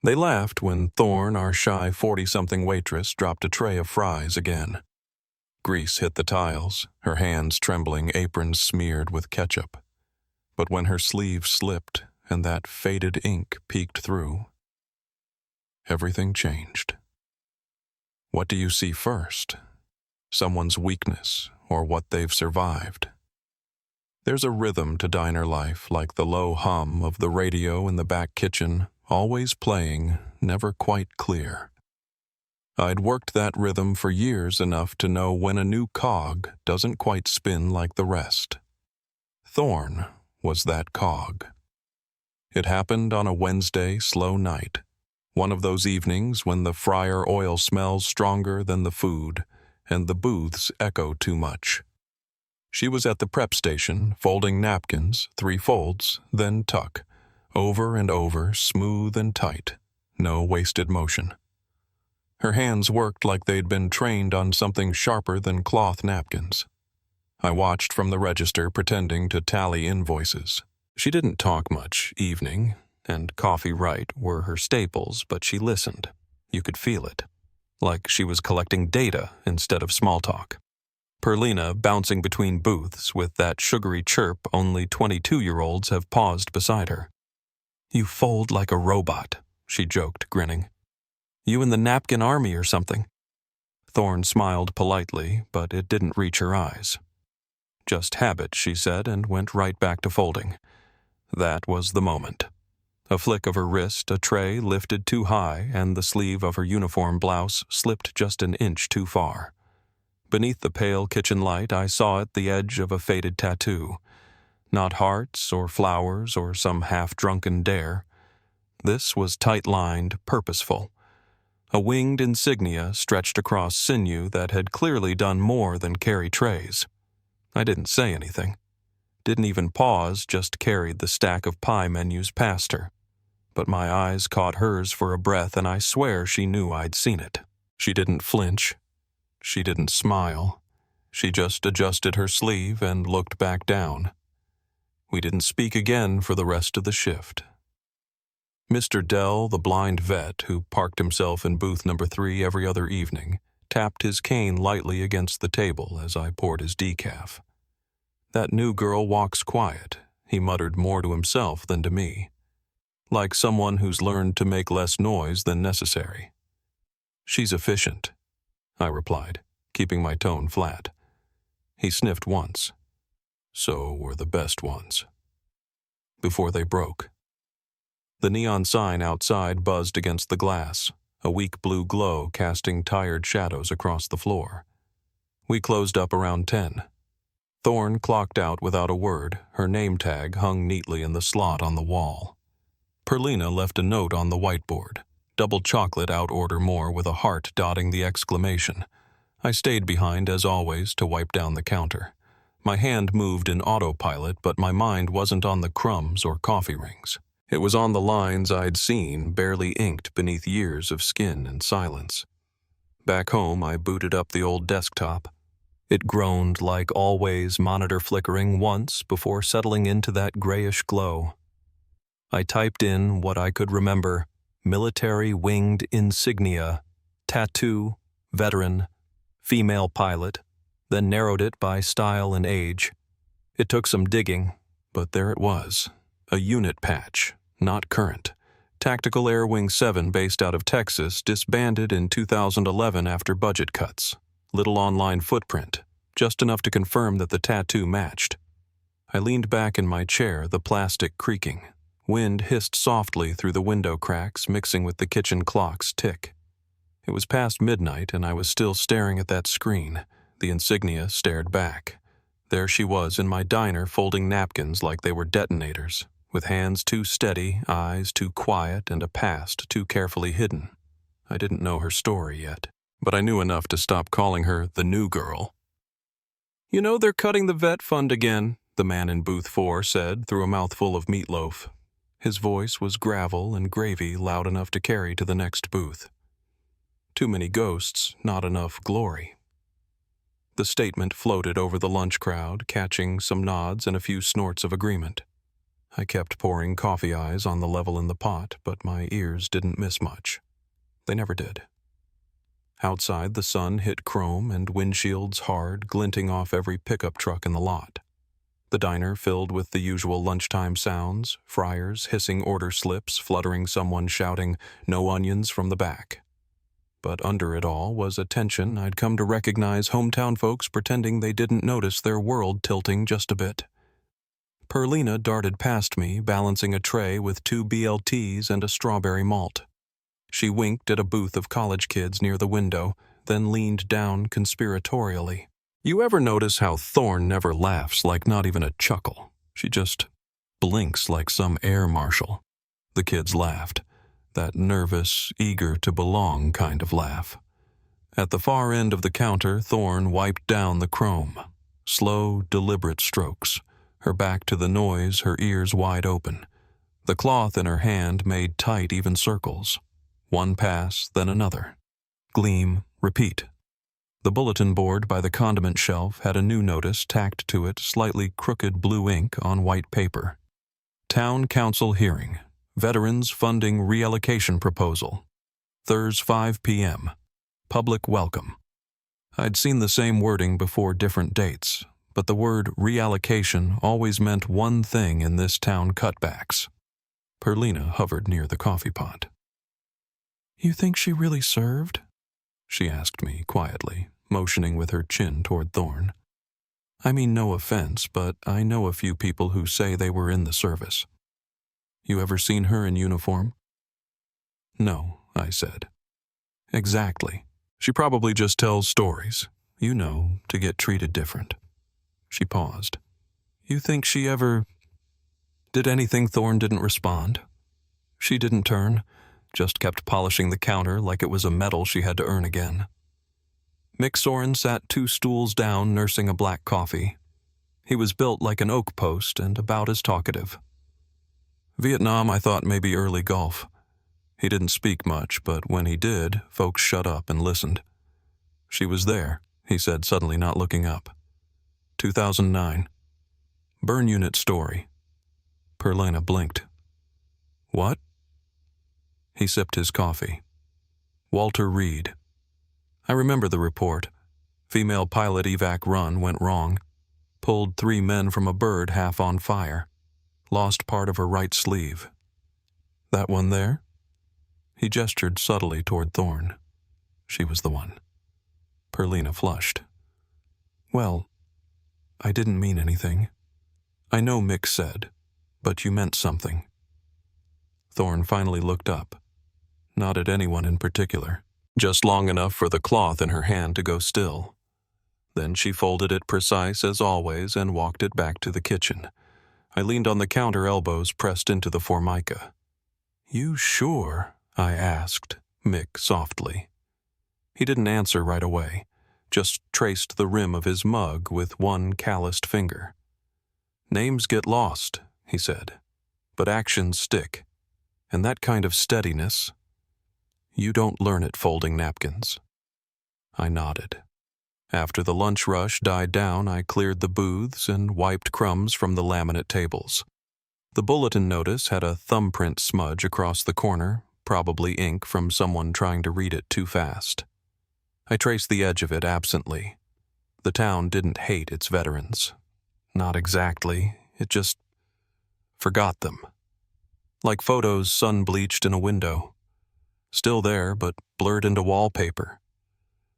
They laughed when Thorne, our shy 40-something waitress, dropped a tray of fries again. Grease hit the tiles, her hands trembling, aprons smeared with ketchup. But when her sleeve slipped and that faded ink peeked through, everything changed. What do you see first? Someone's weakness or what they've survived? There's a rhythm to diner life, like the low hum of the radio in the back kitchen, always playing, never quite clear. I'd worked that rhythm for years enough to know when a new cog doesn't quite spin like the rest. Thorne was that cog. It happened on a Wednesday slow night, one of those evenings when the fryer oil smells stronger than the food and the booths echo too much. She was at the prep station, folding napkins, 3 folds, then tuck, over and over, smooth and tight, no wasted motion. Her hands worked like they'd been trained on something sharper than cloth napkins. I watched from the register, pretending to tally invoices. She didn't talk much evening, and coffee right were her staples, but she listened. You could feel it, like she was collecting data instead of small talk. Perlina bouncing between booths with that sugary chirp only 22-year-olds have paused beside her. "You fold like a robot," she joked, grinning. "You in the napkin army or something?" Thorne smiled politely, but it didn't reach her eyes. "Just habit," she said, and went right back to folding. That was the moment. A flick of her wrist, a tray lifted too high, and the sleeve of her uniform blouse slipped just an inch too far. Beneath the pale kitchen light, I saw at the edge of a faded tattoo. Not hearts or flowers or some half-drunken dare. This was tight-lined, purposeful. A winged insignia stretched across sinew that had clearly done more than carry trays. I didn't say anything. Didn't even pause, just carried the stack of pie menus past her. But my eyes caught hers for a breath, and I swear she knew I'd seen it. She didn't flinch. She didn't smile. She just adjusted her sleeve and looked back down. We didn't speak again for the rest of the shift. Mr. Dell, the blind vet who parked himself in booth number 3 every other evening, tapped his cane lightly against the table as I poured his decaf. "That new girl walks quiet," he muttered more to himself than to me. "Like someone who's learned to make less noise than necessary." "She's efficient," I replied, keeping my tone flat. He sniffed once. "So were the best ones." Before they broke. The neon sign outside buzzed against the glass, a weak blue glow casting tired shadows across the floor. We closed up around 10. Thorne clocked out without a word, her name tag hung neatly in the slot on the wall. Perlina left a note on the whiteboard. Double chocolate out order more with a heart dotting the exclamation. I stayed behind as always to wipe down the counter. My hand moved in autopilot, but my mind wasn't on the crumbs or coffee rings. It was on the lines I'd seen, barely inked beneath years of skin and silence. Back home, I booted up the old desktop. It groaned like always, monitor flickering once before settling into that grayish glow. I typed in what I could remember: military winged insignia, tattoo, veteran, female pilot, then narrowed it by style and age. It took some digging, but there it was. A unit patch, not current. Tactical Air Wing 7 based out of Texas, disbanded in 2011 after budget cuts. Little online footprint, just enough to confirm that the tattoo matched. I leaned back in my chair, the plastic creaking. Wind hissed softly through the window cracks, mixing with the kitchen clock's tick. It was past midnight, and I was still staring at that screen. The insignia stared back. There she was in my diner, folding napkins like they were detonators, with hands too steady, eyes too quiet, and a past too carefully hidden. I didn't know her story yet, but I knew enough to stop calling her the new girl. "You know they're cutting the vet fund again," the man in booth 4 said through a mouthful of meatloaf. His voice was gravel and gravy loud enough to carry to the next booth. Too many ghosts, not enough glory. The statement floated over the lunch crowd, catching some nods and a few snorts of agreement. I kept pouring coffee eyes on the level in the pot, but my ears didn't miss much. They never did. Outside, the sun hit chrome and windshields hard, glinting off every pickup truck in the lot. The diner filled with the usual lunchtime sounds, fryers hissing order slips, fluttering someone shouting, "No onions," from the back. But under it all was a tension I'd come to recognize hometown folks pretending they didn't notice their world tilting just a bit. Perlina darted past me, balancing a tray with 2 BLTs and a strawberry malt. She winked at a booth of college kids near the window, then leaned down conspiratorially. You ever notice how Thorne never laughs, like not even a chuckle? She just blinks like some air marshal. The kids laughed. That nervous, eager to belong kind of laugh. At the far end of the counter, Thorne wiped down the chrome. Slow, deliberate strokes. Her back to the noise, her ears wide open. The cloth in her hand made tight, even circles. One pass, then another. Gleam, repeat. The bulletin board by the condiment shelf had a new notice tacked to it, slightly crooked blue ink on white paper. Town Council hearing. Veterans Funding Reallocation Proposal. Thursday 5 p.m. Public welcome. I'd seen the same wording before different dates, but the word reallocation always meant one thing in this town: cutbacks. Perlina hovered near the coffee pot. "You think she really served?" she asked me quietly, motioning with her chin toward Thorne. "I mean no offense, but I know a few people who say they were in the service. You ever seen her in uniform?" "No," I said. "Exactly. She probably just tells stories, you know, to get treated different." She paused. "You think she ever did anything?" Thorne didn't respond. She didn't turn, just kept polishing the counter like it was a medal she had to earn again. Mick Soren sat 2 stools down, nursing a black coffee. He was built like an oak post and about as talkative. Vietnam, I thought maybe early Gulf. He didn't speak much, but when he did, folks shut up and listened. "She was there," he said, suddenly not looking up. 2009. Burn unit story. Perlina blinked. "What?" He sipped his coffee. "Walter Reed. I remember the report. Female pilot evac run went wrong. Pulled 3 men from a bird half on fire. Lost part of her right sleeve. That one there?" He gestured subtly toward Thorne. She was the one. Perlina flushed. "Well, I didn't mean anything. I know Mick said, but you meant something." Thorne finally looked up. Not at anyone in particular. Just long enough for the cloth in her hand to go still. Then she folded it precise as always and walked it back to the kitchen. I leaned on the counter, elbows pressed into the formica. "You sure?" I asked, Mick softly. He didn't answer right away, just traced the rim of his mug with one calloused finger. "Names get lost," he said, "but actions stick. And that kind of steadiness, you don't learn it folding napkins." I nodded. After the lunch rush died down, I cleared the booths and wiped crumbs from the laminate tables. The bulletin notice had a thumbprint smudge across the corner, probably ink from someone trying to read it too fast. I traced the edge of it absently. The town didn't hate its veterans. Not exactly. It just forgot them. Like photos sun-bleached in a window. Still there, but blurred into wallpaper.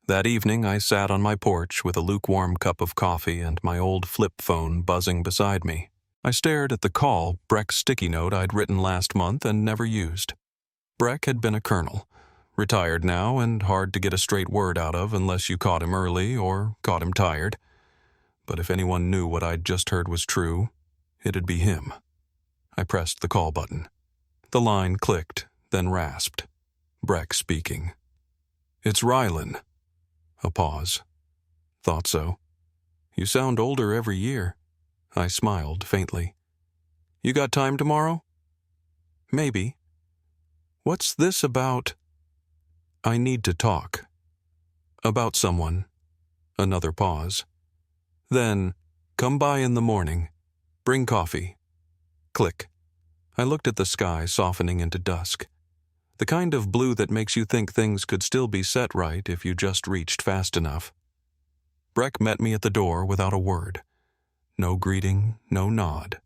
That evening, I sat on my porch with a lukewarm cup of coffee and my old flip phone buzzing beside me. I stared at the call, Breck's sticky note I'd written last month and never used. Breck had been a colonel, retired now and hard to get a straight word out of unless you caught him early or caught him tired. But if anyone knew what I'd just heard was true, it'd be him. I pressed the call button. The line clicked, then rasped. Breck speaking. "It's Rylan." A pause. "Thought so. You sound older every year." I smiled faintly. "You got time tomorrow?" "Maybe." "What's this about?" "I need to talk." "About someone." Another pause. Then, "Come by in the morning. Bring coffee." Click. I looked at the sky softening into dusk. The kind of blue that makes you think things could still be set right if you just reached fast enough. Breck met me at the door without a word. No greeting, no nod.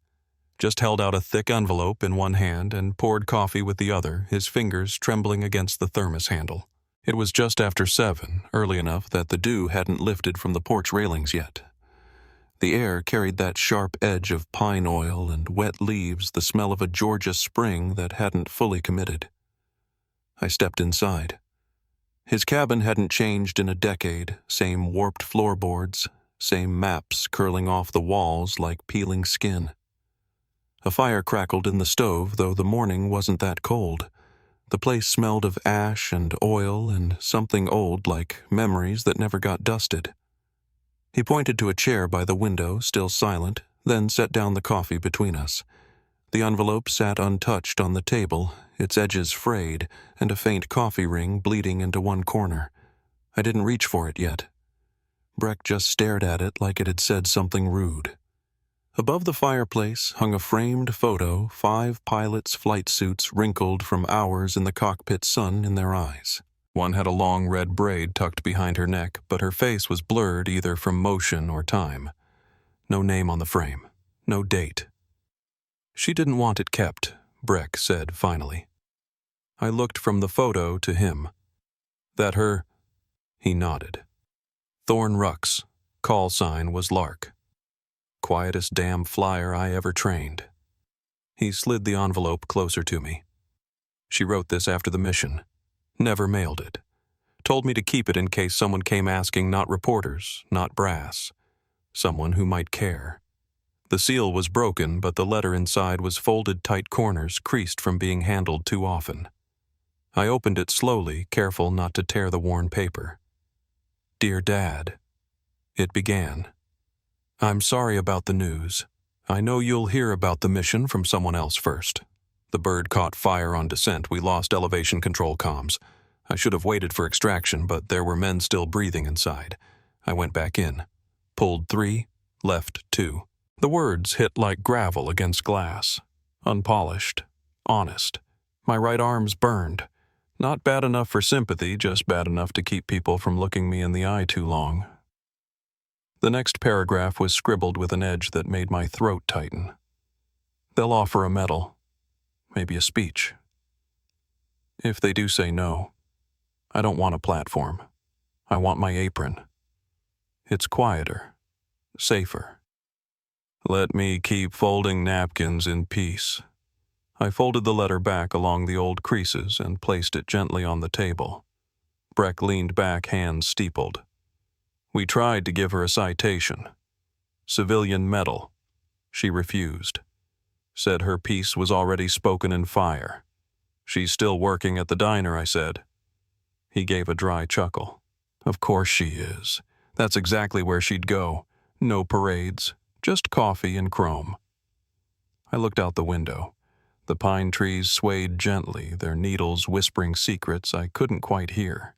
Just held out a thick envelope in one hand and poured coffee with the other, his fingers trembling against the thermos handle. It was just after 7, early enough that the dew hadn't lifted from the porch railings yet. The air carried that sharp edge of pine oil and wet leaves, the smell of a Georgia spring that hadn't fully committed. I stepped inside. His cabin hadn't changed in a decade, same warped floorboards, same maps curling off the walls like peeling skin. A fire crackled in the stove, though the morning wasn't that cold. The place smelled of ash and oil and something old like memories that never got dusted. He pointed to a chair by the window, still silent, then set down the coffee between us. The envelope sat untouched on the table, its edges frayed, and a faint coffee ring bleeding into one corner. I didn't reach for it yet. Breck just stared at it like it had said something rude. Above the fireplace hung a framed photo, 5 pilots' flight suits wrinkled from hours in the cockpit sun in their eyes. One had a long red braid tucked behind her neck, but her face was blurred either from motion or time. No name on the frame. No date. She didn't want it kept, Breck said finally. I looked from the photo to him. That her? He nodded. Thorn Rucks. Call sign was Lark. Quietest damn flyer I ever trained. He slid the envelope closer to me. She wrote this after the mission. Never mailed it. Told me to keep it in case someone came asking, not reporters, not brass. Someone who might care. The seal was broken, but the letter inside was folded tight corners, creased from being handled too often. I opened it slowly, careful not to tear the worn paper. Dear Dad. It began. I'm sorry about the news. I know you'll hear about the mission from someone else first. The bird caught fire on descent. We lost elevation control comms. I should have waited for extraction, but there were men still breathing inside. I went back in. Pulled 3, left 2. The words hit like gravel against glass. Unpolished. Honest. My right arm's burned. Not bad enough for sympathy, just bad enough to keep people from looking me in the eye too long. The next paragraph was scribbled with an edge that made my throat tighten. They'll offer a medal. Maybe a speech. If they do say no, I don't want a platform. I want my apron. It's quieter. Safer. Let me keep folding napkins in peace. I folded the letter back along the old creases and placed it gently on the table. Breck leaned back, hands steepled. We tried to give her a citation. Civilian medal. She refused. Said her piece was already spoken in fire. She's still working at the diner, I said. He gave a dry chuckle. Of course she is. That's exactly where she'd go. No parades. Just coffee and chrome. I looked out the window. The pine trees swayed gently, their needles whispering secrets I couldn't quite hear.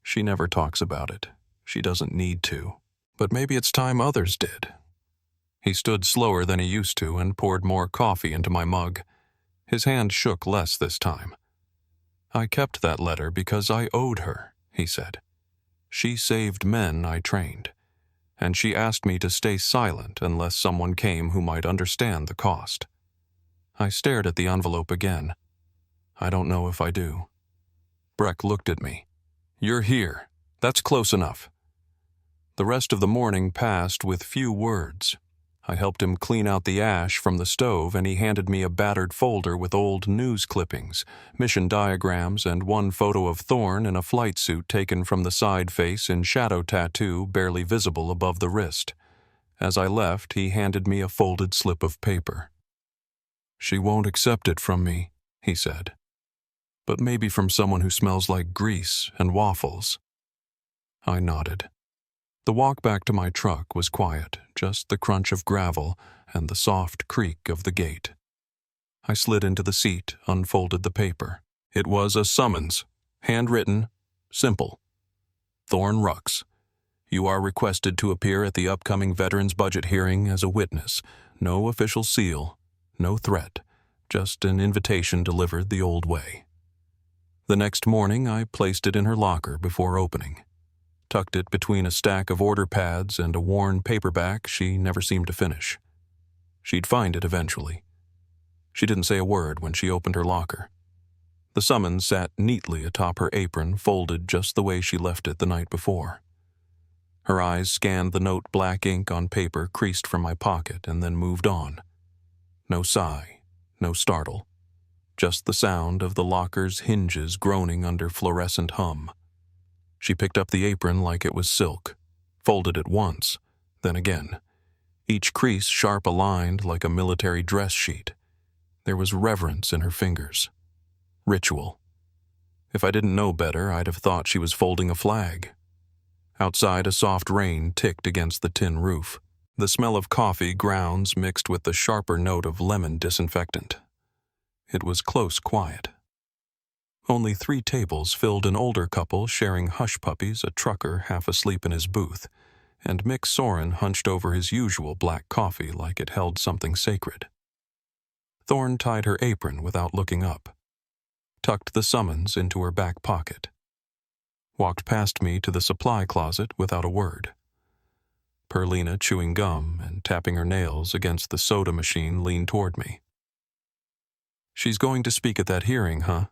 She never talks about it. She doesn't need to. But maybe it's time others did. He stood slower than he used to and poured more coffee into my mug. His hand shook less this time. I kept that letter because I owed her, he said. She saved men I trained. And she asked me to stay silent unless someone came who might understand the cost. I stared at the envelope again. I don't know if I do. Breck looked at me. You're here. That's close enough. The rest of the morning passed with few words. I helped him clean out the ash from the stove, and he handed me a battered folder with old news clippings, mission diagrams, and one photo of Thorn in a flight suit taken from the side face in shadow tattoo barely visible above the wrist. As I left, he handed me a folded slip of paper. She won't accept it from me, he said. But maybe from someone who smells like grease and waffles. I nodded. The walk back to my truck was quiet, just the crunch of gravel and the soft creak of the gate. I slid into the seat, unfolded the paper. It was a summons, handwritten, simple. Thorn Rucks. You are requested to appear at the upcoming Veterans Budget hearing as a witness. No official seal. no threat, just an invitation delivered the old way. The next morning, I placed it in her locker before opening, tucked it between a stack of order pads and a worn paperback she never seemed to finish. She'd find it eventually. She didn't say a word when she opened her locker. The summons sat neatly atop her apron, folded just the way she left it the night before. Her eyes scanned the note black ink on paper creased from my pocket and then moved on. No sigh, no startle, just the sound of the locker's hinges groaning under fluorescent hum. She picked up the apron like it was silk, folded it once, then again, each crease sharp-aligned like a military dress sheet. There was reverence in her fingers. Ritual. If I didn't know better, I'd have thought she was folding a flag. Outside, a soft rain ticked against the tin roof. The smell of coffee grounds mixed with the sharper note of lemon disinfectant. It was close quiet. Only 3 tables filled an older couple sharing hush puppies, a trucker half asleep in his booth, and Mick Soren hunched over his usual black coffee like it held something sacred. Thorne tied her apron without looking up, tucked the summons into her back pocket, walked past me to the supply closet without a word. Perlina, chewing gum and tapping her nails against the soda machine, leaned toward me. "She's going to speak at that hearing, huh?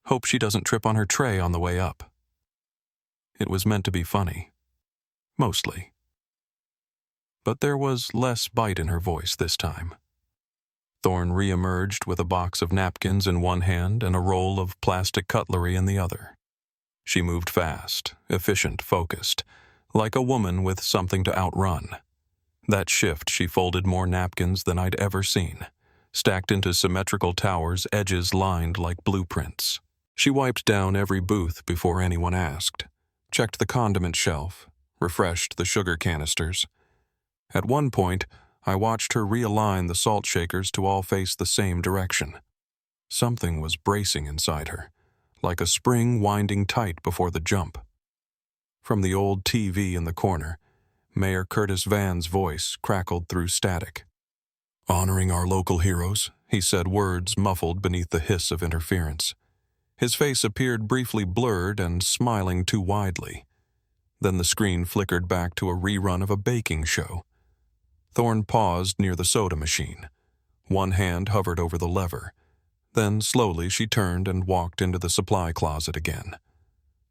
Hope she doesn't trip on her tray on the way up." It was meant to be funny. Mostly. But there was less bite in her voice this time. Thorne re-emerged with a box of napkins in one hand and a roll of plastic cutlery in the other. She moved fast, efficient, focused, like a woman with something to outrun. That shift, she folded more napkins than I'd ever seen, stacked into symmetrical towers, edges lined like blueprints. She wiped down every booth before anyone asked, checked the condiment shelf, refreshed the sugar canisters. At one point, I watched her realign the salt shakers to all face the same direction. Something was bracing inside her, like a spring winding tight before the jump. From the old TV in the corner, Mayor Curtis Van's voice crackled through static. "Honoring our local heroes," he said, words muffled beneath the hiss of interference. His face appeared briefly blurred and smiling too widely. Then the screen flickered back to a rerun of a baking show. Thorne paused near the soda machine. One hand hovered over the lever. Then slowly she turned and walked into the supply closet again.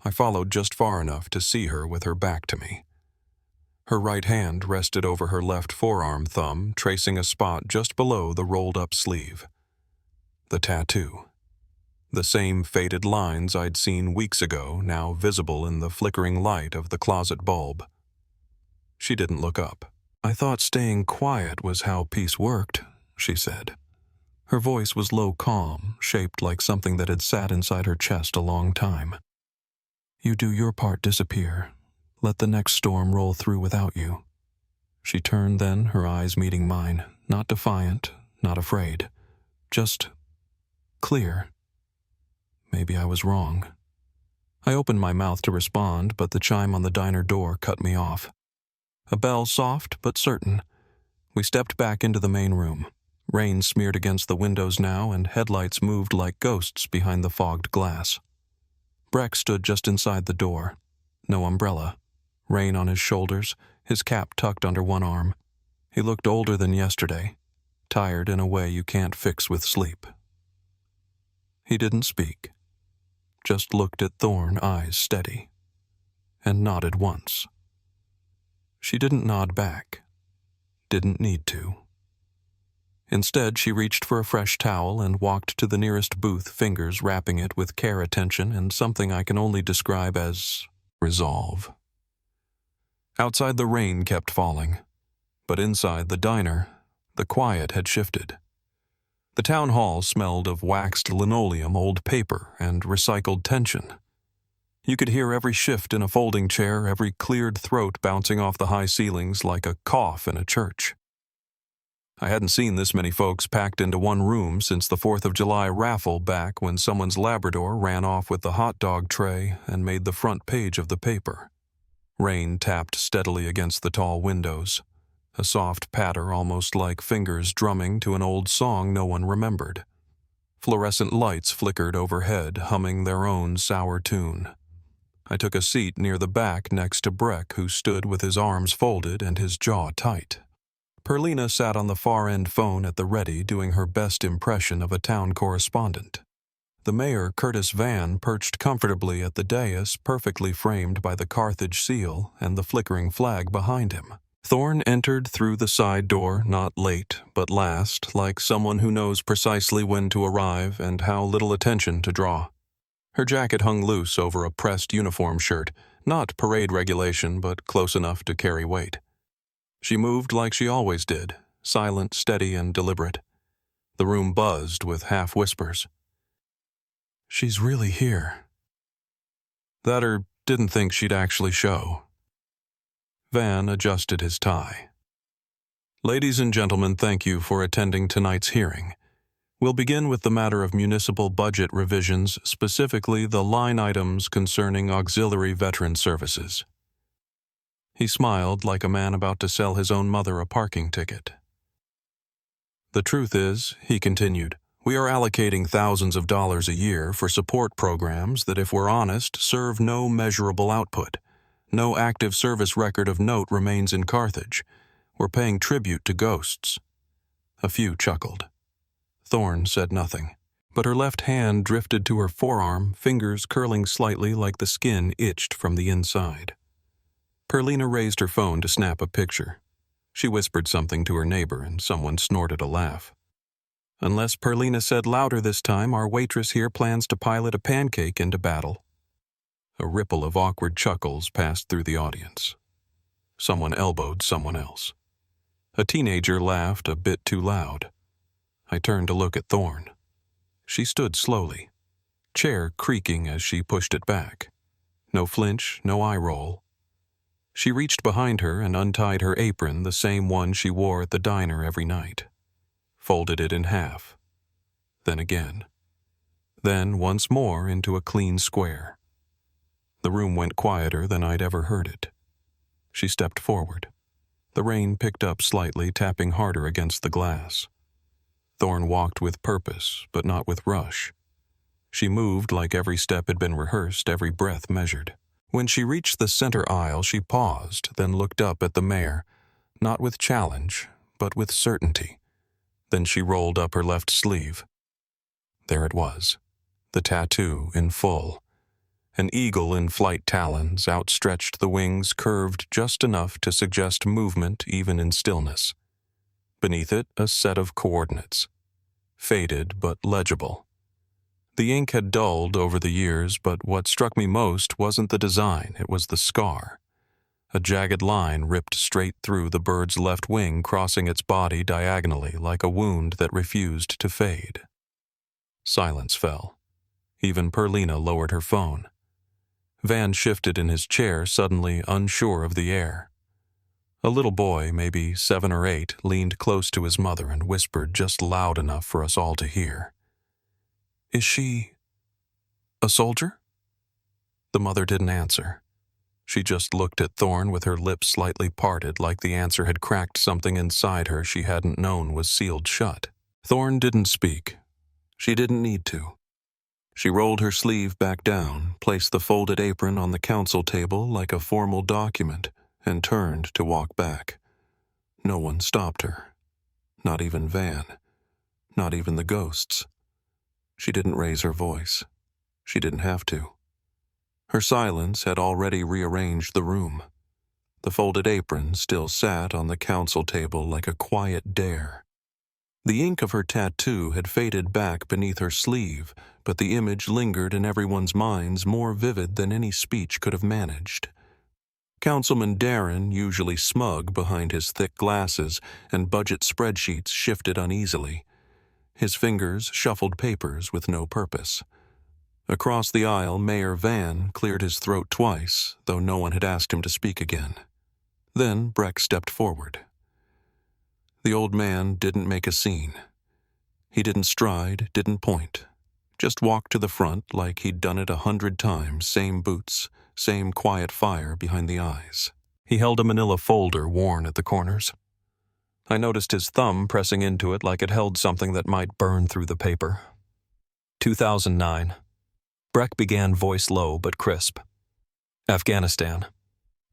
I followed just far enough to see her with her back to me. Her right hand rested over her left forearm thumb, tracing a spot just below the rolled-up sleeve. The tattoo. The same faded lines I'd seen weeks ago, now visible in the flickering light of the closet bulb. She didn't look up. "I thought staying quiet was how peace worked," she said. Her voice was low calm, shaped like something that had sat inside her chest a long time. "You do your part disappear. Let the next storm roll through without you." She turned then, her eyes meeting mine, not defiant, not afraid, just clear. Maybe I was wrong. I opened my mouth to respond, but the chime on the diner door cut me off. A bell soft but certain. We stepped back into the main room. Rain smeared against the windows now, and headlights moved like ghosts behind the fogged glass. Breck stood just inside the door. No umbrella. Rain on his shoulders, his cap tucked under one arm. He looked older than yesterday, tired in a way you can't fix with sleep. He didn't speak, just looked at Thorne, eyes steady, and nodded once. She didn't nod back, didn't need to. Instead, she reached for a fresh towel and walked to the nearest booth, fingers wrapping it with care, attention, and something I can only describe as resolve. Outside, the rain kept falling, but inside the diner, the quiet had shifted. The town hall smelled of waxed linoleum, old paper, and recycled tension. You could hear every shift in a folding chair, every cleared throat bouncing off the high ceilings like a cough in a church. I hadn't seen this many folks packed into one room since the 4th of July raffle back when someone's Labrador ran off with the hot dog tray and made the front page of the paper. Rain tapped steadily against the tall windows. a soft patter almost like fingers drumming to an old song no one remembered. Fluorescent lights flickered overhead, humming their own sour tune. I took a seat near the back next to Breck, who stood with his arms folded and his jaw tight. Perlina sat on the far-end phone at the ready, doing her best impression of a town correspondent. The mayor, Curtis Van, perched comfortably at the dais, perfectly framed by the Carthage seal and the flickering flag behind him. Thorne entered through the side door, not late, but last, like someone who knows precisely when to arrive and how little attention to draw. Her jacket hung loose over a pressed uniform shirt, not parade regulation, but close enough to carry weight. She moved like she always did, silent, steady, and deliberate. The room buzzed with half-whispers. "She's really here." That or didn't think she'd actually show. Van adjusted his tie. "Ladies and gentlemen, thank you for attending tonight's hearing. We'll begin with the matter of municipal budget revisions, specifically the line items concerning auxiliary veteran services." He smiled like a man about to sell his own mother a parking ticket. "The truth is," he continued, "we are allocating thousands of dollars a year for support programs that, if we're honest, serve no measurable output. No active service record of note remains in Carthage. We're paying tribute to ghosts." A few chuckled. Thorne said nothing, but her left hand drifted to her forearm, fingers curling slightly like the skin itched from the inside. Perlina raised her phone to snap a picture. She whispered something to her neighbor, and someone snorted a laugh. "Unless Perlina said louder this time, our waitress here plans to pilot a pancake into battle." A ripple of awkward chuckles passed through the audience. Someone elbowed someone else. A teenager laughed a bit too loud. I turned to look at Thorne. She stood slowly, chair creaking as she pushed it back. No flinch, no eye roll. She reached behind her and untied her apron, the same one she wore at the diner every night. Folded it in half. Then again. Then once more into a clean square. The room went quieter than I'd ever heard it. She stepped forward. The rain picked up slightly, tapping harder against the glass. Thorne walked with purpose, but not with rush. She moved like every step had been rehearsed, every breath measured. When she reached the center aisle, she paused, then looked up at the mayor, not with challenge, but with certainty. Then she rolled up her left sleeve. There it was, the tattoo in full. An eagle in flight talons outstretched, the wings curved just enough to suggest movement even in stillness. Beneath it, a set of coordinates. Faded but legible. The ink had dulled over the years, but what struck me most wasn't the design, it was the scar. A jagged line ripped straight through the bird's left wing, crossing its body diagonally like a wound that refused to fade. Silence fell. Even Perlina lowered her phone. Van shifted in his chair, suddenly unsure of the air. A little boy, maybe 7 or 8, leaned close to his mother and whispered just loud enough for us all to hear. "Is she a soldier?" The mother didn't answer. She just looked at Thorne with her lips slightly parted, like the answer had cracked something inside her she hadn't known was sealed shut. Thorne didn't speak. She didn't need to. She rolled her sleeve back down, placed the folded apron on the council table like a formal document, and turned to walk back. No one stopped her. Not even Van. Not even the ghosts. She didn't raise her voice. She didn't have to. Her silence had already rearranged the room. The folded apron still sat on the council table like a quiet dare. The ink of her tattoo had faded back beneath her sleeve, but the image lingered in everyone's minds, more vivid than any speech could have managed. Councilman Darren, usually smug behind his thick glasses and budget spreadsheets, shifted uneasily. His fingers shuffled papers with no purpose. Across the aisle, Mayor Van cleared his throat twice, though no one had asked him to speak again. Then Breck stepped forward. The old man didn't make a scene. He didn't stride, didn't point. Just walked to the front like he'd done it 100 times, same boots, same quiet fire behind the eyes. He held a manila folder worn at the corners. I noticed his thumb pressing into it like it held something that might burn through the paper. 2009. Breck began voice low but crisp. Afghanistan.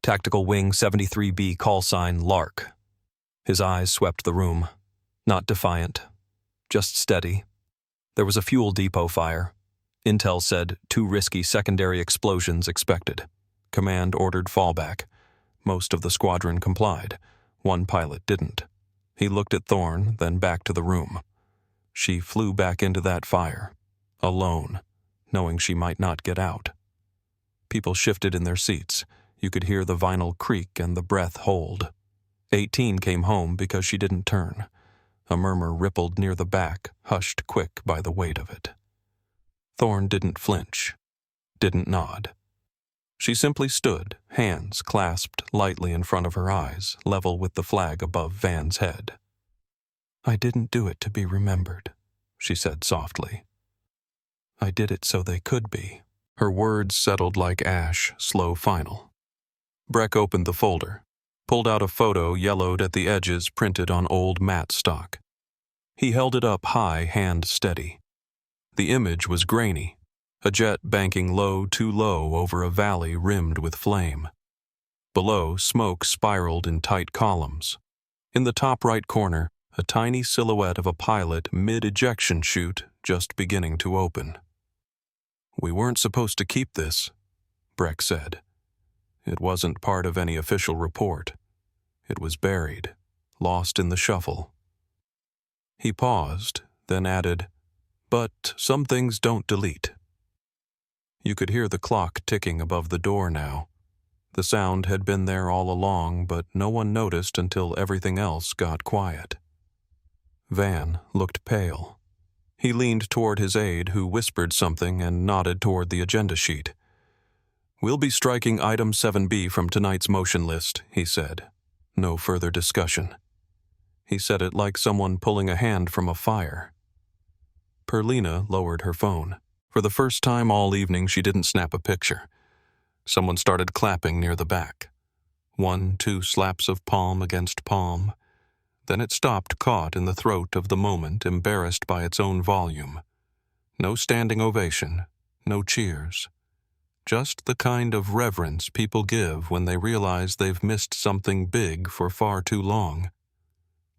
Tactical Wing 73B call sign Lark. His eyes swept the room. Not defiant. Just steady. There was a fuel depot fire. Intel said 2 risky secondary explosions expected. Command ordered fallback. Most of the squadron complied. 1 pilot didn't. He looked at Thorne, then back to the room. She flew back into that fire. Alone, knowing she might not get out. People shifted in their seats. You could hear the vinyl creak and the breath hold. 18 came home because she didn't turn. A murmur rippled near the back, hushed quick by the weight of it. Thorne didn't flinch, didn't nod. She simply stood, hands clasped lightly in front of her eyes, level with the flag above Van's head. "I didn't do it to be remembered," she said softly. "I did it so they could be." Her words settled like ash, slow final. Breck opened the folder, pulled out a photo yellowed at the edges printed on old matte stock. He held it up high, hand steady. The image was grainy, a jet banking low, too low over a valley rimmed with flame. Below, smoke spiraled in tight columns. In the top right corner, a tiny silhouette of a pilot mid-ejection chute just beginning to open. "We weren't supposed to keep this," Breck said. "It wasn't part of any official report. It was buried, lost in the shuffle." He paused, then added, "But some things don't delete." You could hear the clock ticking above the door now. The sound had been there all along, but no one noticed until everything else got quiet. Van looked pale. He leaned toward his aide, who whispered something and nodded toward the agenda sheet. "We'll be striking item 7B from tonight's motion list," he said. "No further discussion." He said it like someone pulling a hand from a fire. Perlina lowered her phone. For the first time all evening, she didn't snap a picture. Someone started clapping near the back. 1, 2 slaps of palm against palm. Then it stopped, caught in the throat of the moment, embarrassed by its own volume. No standing ovation, no cheers. Just the kind of reverence people give when they realize they've missed something big for far too long.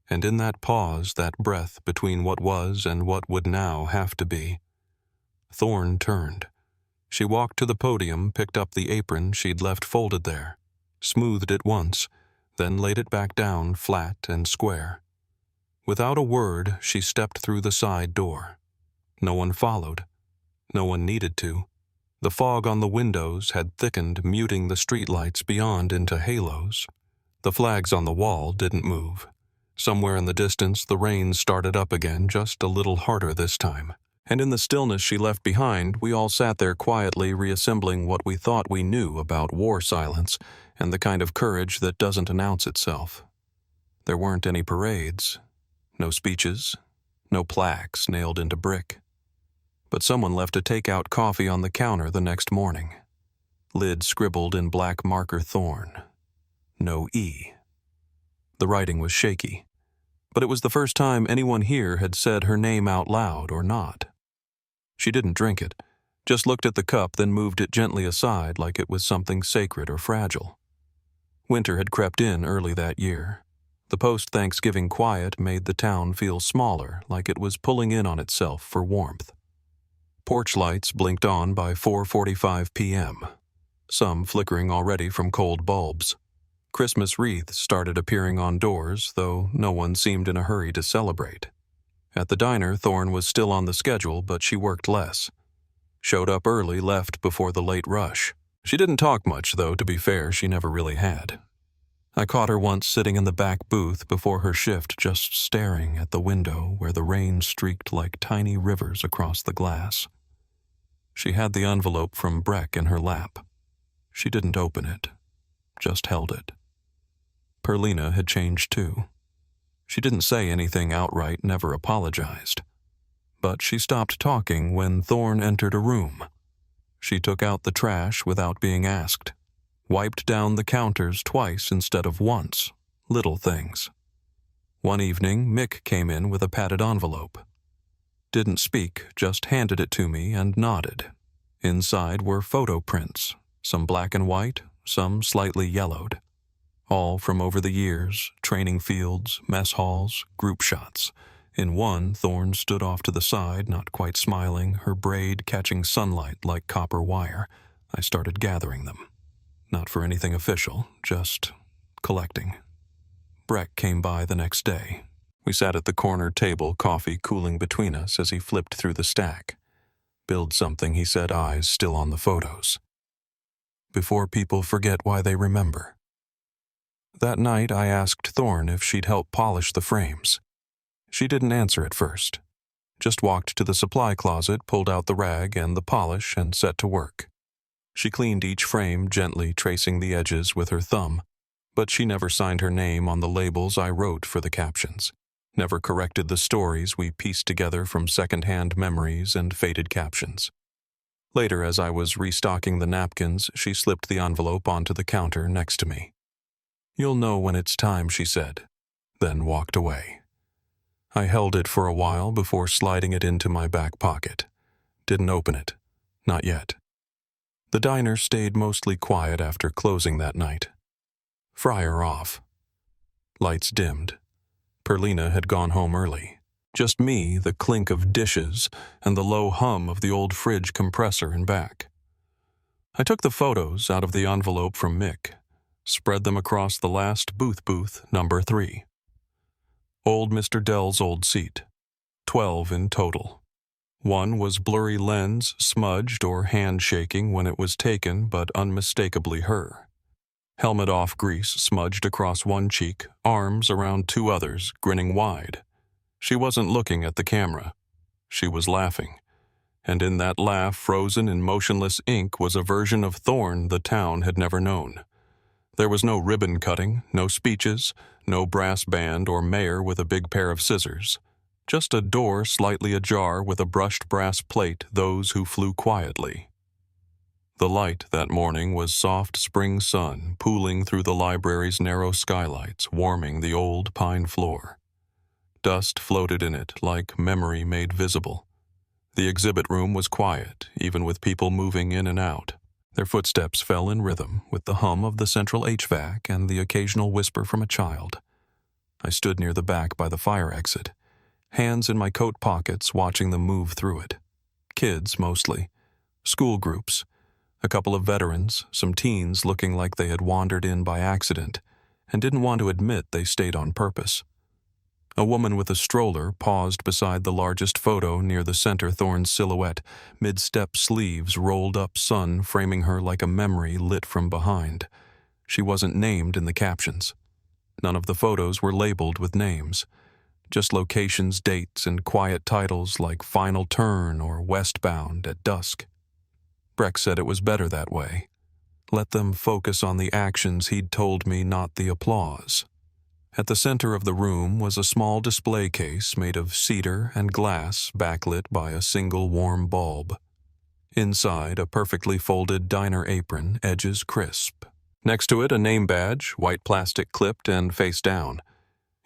And in that pause, that breath between what was and what would now have to be, Thorne turned. She walked to the podium, picked up the apron she'd left folded there, smoothed it once, then laid it back down flat and square. Without a word, she stepped through the side door. No one followed. No one needed to. The fog on the windows had thickened, muting the streetlights beyond into halos. The flags on the wall didn't move. Somewhere in the distance, the rain started up again, just a little harder this time. And in the stillness she left behind, we all sat there quietly reassembling what we thought we knew about war silence and the kind of courage that doesn't announce itself. There weren't any parades, no speeches, no plaques nailed into brick. But someone left a takeout coffee on the counter the next morning. Lid scribbled in black marker Thorne. No E. The writing was shaky, but it was the first time anyone here had said her name out loud or not. She didn't drink it, just looked at the cup, then moved it gently aside like it was something sacred or fragile. Winter had crept in early that year. The post-Thanksgiving quiet made the town feel smaller, like it was pulling in on itself for warmth. Porch lights blinked on by 4:45 p.m., some flickering already from cold bulbs. Christmas wreaths started appearing on doors, though no one seemed in a hurry to celebrate. At the diner, Thorne was still on the schedule, but she worked less. Showed up early, left before the late rush. She didn't talk much, though, to be fair, she never really had. I caught her once sitting in the back booth before her shift, just staring at the window where the rain streaked like tiny rivers across the glass. She had the envelope from Breck in her lap. She didn't open it, just held it. Perlina had changed too. She didn't say anything outright, never apologized. But she stopped talking when Thorne entered a room. She took out the trash without being asked, wiped down the counters twice instead of once, little things. One evening, Mick came in with a padded envelope. Didn't speak, just handed it to me and nodded. Inside were photo prints, some black and white, some slightly yellowed. All from over the years, training fields, mess halls, group shots. In one, Thorne stood off to the side, not quite smiling, her braid catching sunlight like copper wire. I started gathering them. Not for anything official, just collecting. Breck came by the next day. We sat at the corner table, coffee cooling between us as he flipped through the stack. Build something, he said, eyes still on the photos. Before people forget why they remember. That night I asked Thorne if she'd help polish the frames. She didn't answer at first. Just walked to the supply closet, pulled out the rag and the polish, and set to work. She cleaned each frame, gently tracing the edges with her thumb, but she never signed her name on the labels I wrote for the captions, never corrected the stories we pieced together from second-hand memories and faded captions. Later, as I was restocking the napkins, she slipped the envelope onto the counter next to me. "You'll know when it's time," she said, then walked away. I held it for a while before sliding it into my back pocket. Didn't open it. Not yet. The diner stayed mostly quiet after closing that night. Fryer off. Lights dimmed. Perlina had gone home early. Just me, the clink of dishes, and the low hum of the old fridge compressor in back. I took the photos out of the envelope from Mick, spread them across the last booth number 3. Old Mr. Dell's old seat. 12 in total. One was blurry lens, smudged or hand-shaking when it was taken, but unmistakably her. Helmet off grease smudged across one cheek, arms around 2 others, grinning wide. She wasn't looking at the camera. She was laughing. And in that laugh, frozen in motionless ink, was a version of Thorne the town had never known. There was no ribbon cutting, no speeches, no brass band or mayor with a big pair of scissors. Just a door slightly ajar with a brushed brass plate, those who flew quietly. The light that morning was soft spring sun pooling through the library's narrow skylights, warming the old pine floor. Dust floated in it like memory made visible. The exhibit room was quiet, even with people moving in and out. Their footsteps fell in rhythm with the hum of the central HVAC and the occasional whisper from a child. I stood near the back by the fire exit, hands in my coat pockets watching them move through it. Kids, mostly. School groups. A couple of veterans, some teens looking like they had wandered in by accident and didn't want to admit they stayed on purpose. A woman with a stroller paused beside the largest photo near the center Thorne's silhouette, mid-step sleeves rolled up, sun framing her like a memory lit from behind. She wasn't named in the captions. None of the photos were labeled with names. Just locations, dates, and quiet titles like Final Turn or Westbound at Dusk. Breck said it was better that way. Let them focus on the actions he'd told me, not the applause. At the center of the room was a small display case made of cedar and glass backlit by a single warm bulb. Inside, a perfectly folded diner apron, edges crisp. Next to it, a name badge, white plastic clipped and face down.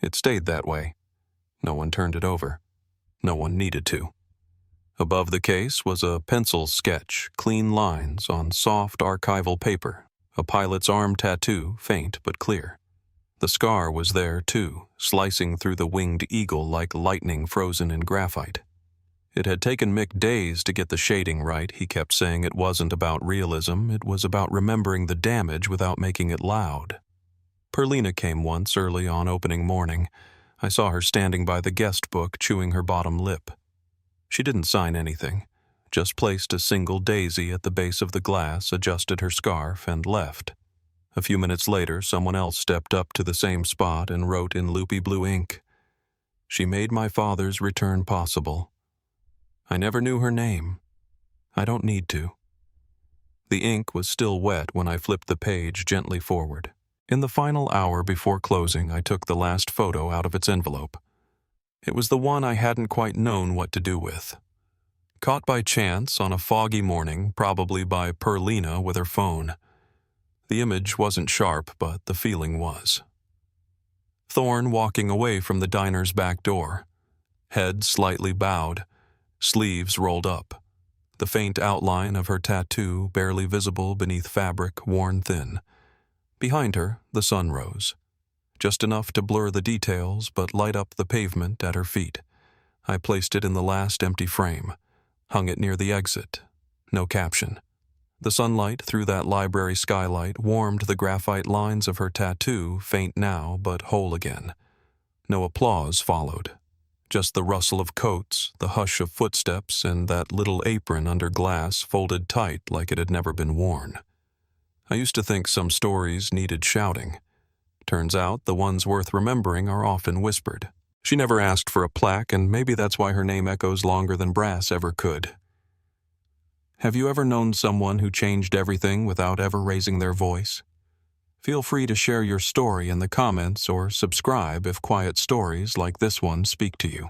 It stayed that way. No one turned it over. No one needed to. Above the case was a pencil sketch, clean lines on soft archival paper, a pilot's arm tattoo, faint but clear. The scar was there, too, slicing through the winged eagle like lightning frozen in graphite. It had taken Mick days to get the shading right. He kept saying it wasn't about realism, it was about remembering the damage without making it loud. Perlina came once early on opening morning. I saw her standing by the guest book, chewing her bottom lip. She didn't sign anything, just placed a single daisy at the base of the glass, adjusted her scarf, and left. A few minutes later, someone else stepped up to the same spot and wrote in loopy blue ink, "She made my father's return possible. I never knew her name. I don't need to." The ink was still wet when I flipped the page gently forward. In the final hour before closing, I took the last photo out of its envelope. It was the one I hadn't quite known what to do with. Caught by chance on a foggy morning, probably by Perlina with her phone. The image wasn't sharp, but the feeling was. Thorne walking away from the diner's back door. Head slightly bowed, sleeves rolled up, the faint outline of her tattoo barely visible beneath fabric worn thin. Behind her, the sun rose, just enough to blur the details but light up the pavement at her feet. I placed it in the last empty frame, hung it near the exit. No caption. The sunlight through that library skylight warmed the graphite lines of her tattoo, faint now but whole again. No applause followed. Just the rustle of coats, the hush of footsteps, and that little apron under glass folded tight like it had never been worn. I used to think some stories needed shouting. Turns out the ones worth remembering are often whispered. She never asked for a plaque, and maybe that's why her name echoes longer than brass ever could. Have you ever known someone who changed everything without ever raising their voice? Feel free to share your story in the comments or subscribe if quiet stories like this one speak to you.